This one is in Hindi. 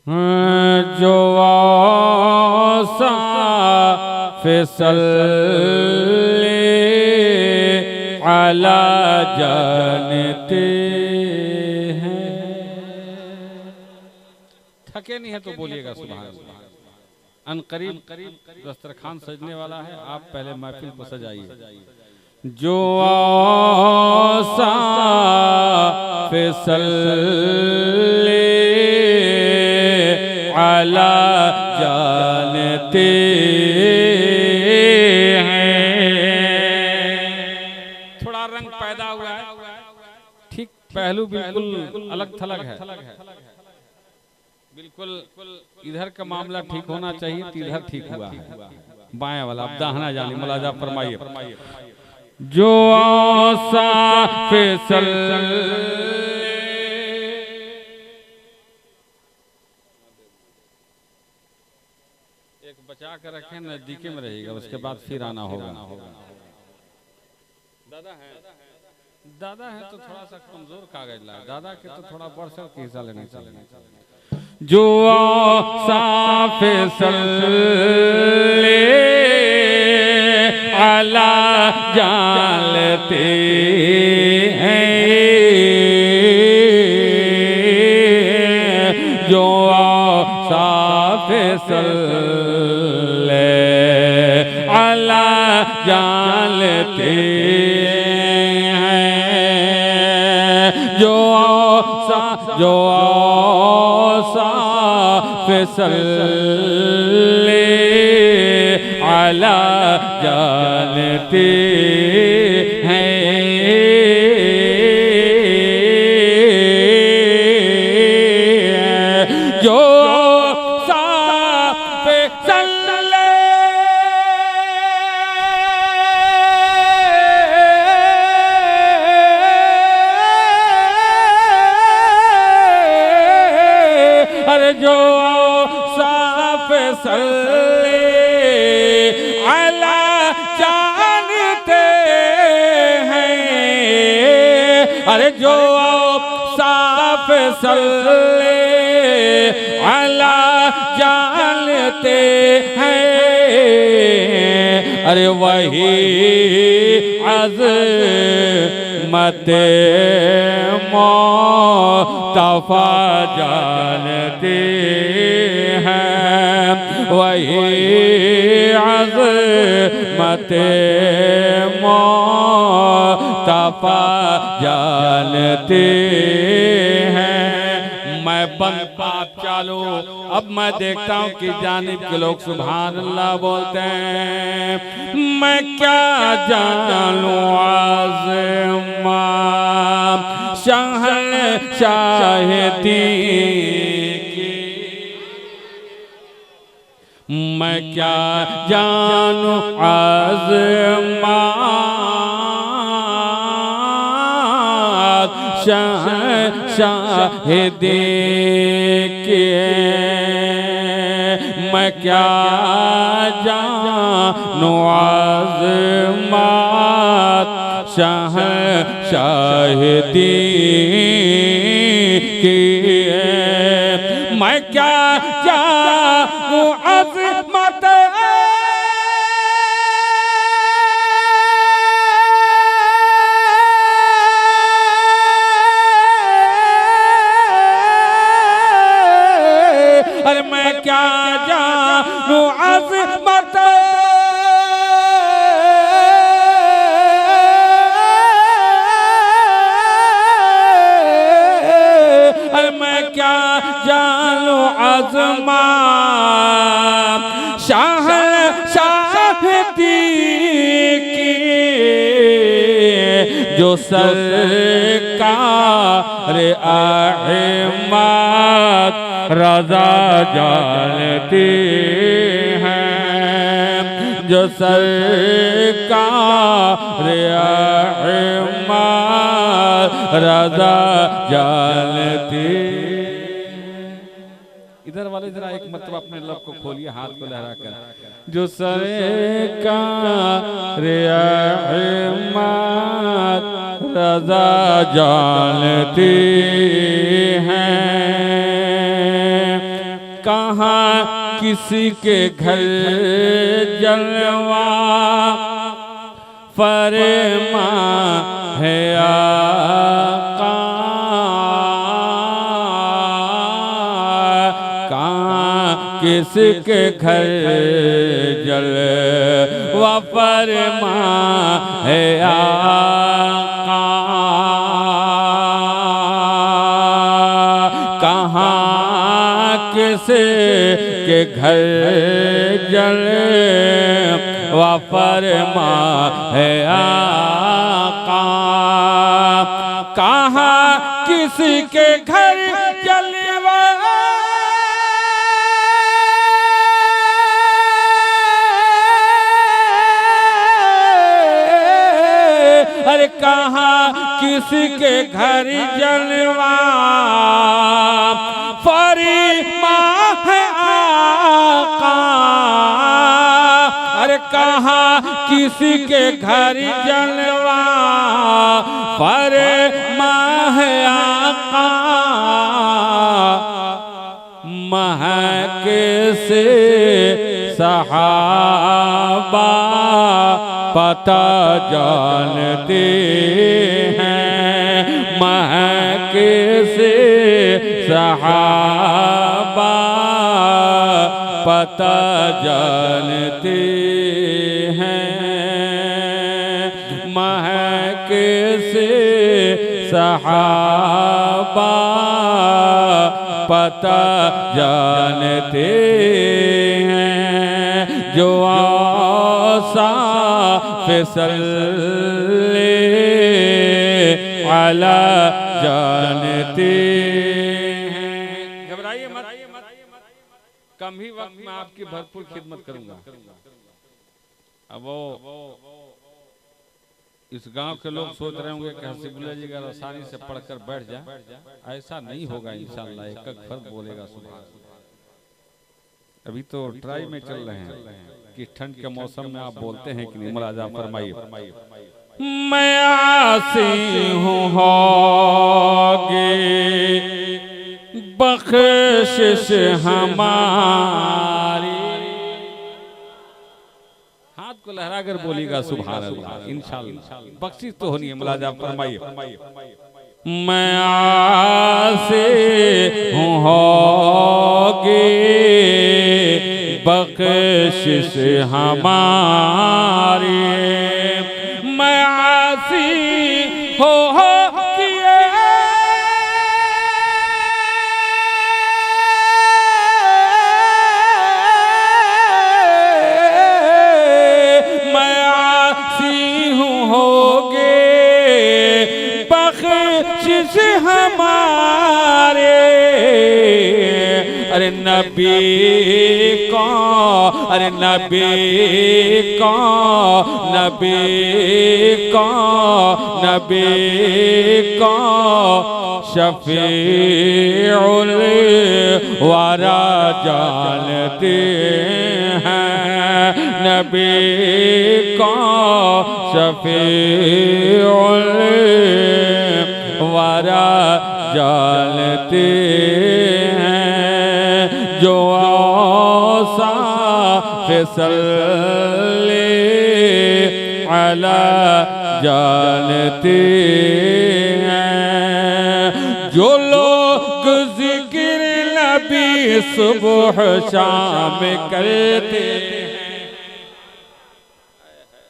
जो आसा फिसले अला जानते हैं। थके नहीं है तो बोलिएगा सुभान अल्लाह। अनकरीब दस्तरखान सजने वाला है, आप पहले महफिल को सजाइए। जो आसा फिसले अला जानते हैं। थोड़ा रंग पैदा हुआ है, ठीक पहलू बिल्कुल अलग थलग है, बिल्कुल इधर का मामला ठीक होना चाहिए तो इधर ठीक हुआ है, बाएं वाला अब दाहना जाने मुलाजा फरमाइए। जो आसा फिसल एक बचा कर रखें, नजदीके में रहेगा, उसके बाद फिर आना होगा। दादा है तो थोड़ा सा कमजोर कागज लाए, दादा के तो थोड़ा बढ़ चढ़ के हिस्सा लेना चाहिए। जो फिसले अला जानते हैं। जो फिसले अला जानते हैं। जो फिसले अला जानते हैं। जो फिसले अरे जो फिसले अला जानते हैं। अरे जो फिसले अला जानते हैं। अरे वही अज़मत मुस्तफ़ा जानते हैं। वही अज़मत मुस्तफ़ा जानते हैं। मैं बंद पाप चालू, अब मैं देखता हूँ कि जानिब के लोग सुभान अल्लाह बोलते हैं। मैं क्या जानूं आज़मा शहंशाहती की, मैं क्या जानूं आज़मा शहंशाहती की। मैं क्या जानूं आज़मात शहंशाहती की। मैं क्या जानूं अज़मत अरे मैं क्या जानूं अज़मत अरे मैं क्या जानूं अज़मत शहंशाहती की। जो सरकार अहमद रज़ा जानते हैं। जो सरकार अहमद रज़ा जानते। इधर वाले जरा एक मरतबा अपने लब को खोलिए, हाथ को लहरा कर। जो सरकार अहमद रज़ा जानते हैं। कहाँ किसी के घर जलवा फरमा है आका, कहाँ किसके घर जलवा फरमा है आका, कहाँ किसके घर जलवा फरमा है आका, कहाँ किसी के घर जलवा अरे कहाँ किसी के घर जलवा फरमा है आका, अरे कहाँ किसी के घर जलवा फरमा है आका, महक से सहाबा पता जानते हैं, महक से सहाबा पता जानते हैं, महक से सहाबा पता जानते हैं, जो आसा फिसले आला जानते हैं। घबराइए मत, कम ही वक्त में आपकी भरपूर खिदमत करूंगा। अब वो इस गांव के लोग सोच रहे होंगे कि हसीबुल्लाह जी का आसानी से पढ़कर बैठ जाए, ऐसा नहीं होगा इंशाअल्लाह। एक एक फर्क बोलेगा सुबह। अभी तो ट्राई में चल रहे हैं कि ठंड के मौसम में आप बोलते हैं कि नहीं। मुलाजा फरमाइए, मैं आसी हूँ होगी बख्शिश हमारी। हाथ को लहरा कर बोलिएगा सुभान अल्लाह, इंशाअल्लाह बख्शिश तो होनी है। मुलाजा फरमाइए, मैं आसी हूँ होगी बख्शिश हमारी, मैं आसी हो किए मैं आसी हूँ होगे बख्शिश हमारे। अरे नबी को, अरे नबी को, नबी को, नबी को शफीउल वरा जानते हैं, नबी को शफीउल वरा जानते हैं, जो आसा फिसले आला जानते हैं, जो लोग जिक्र नबी सुबह शाम करते हैं।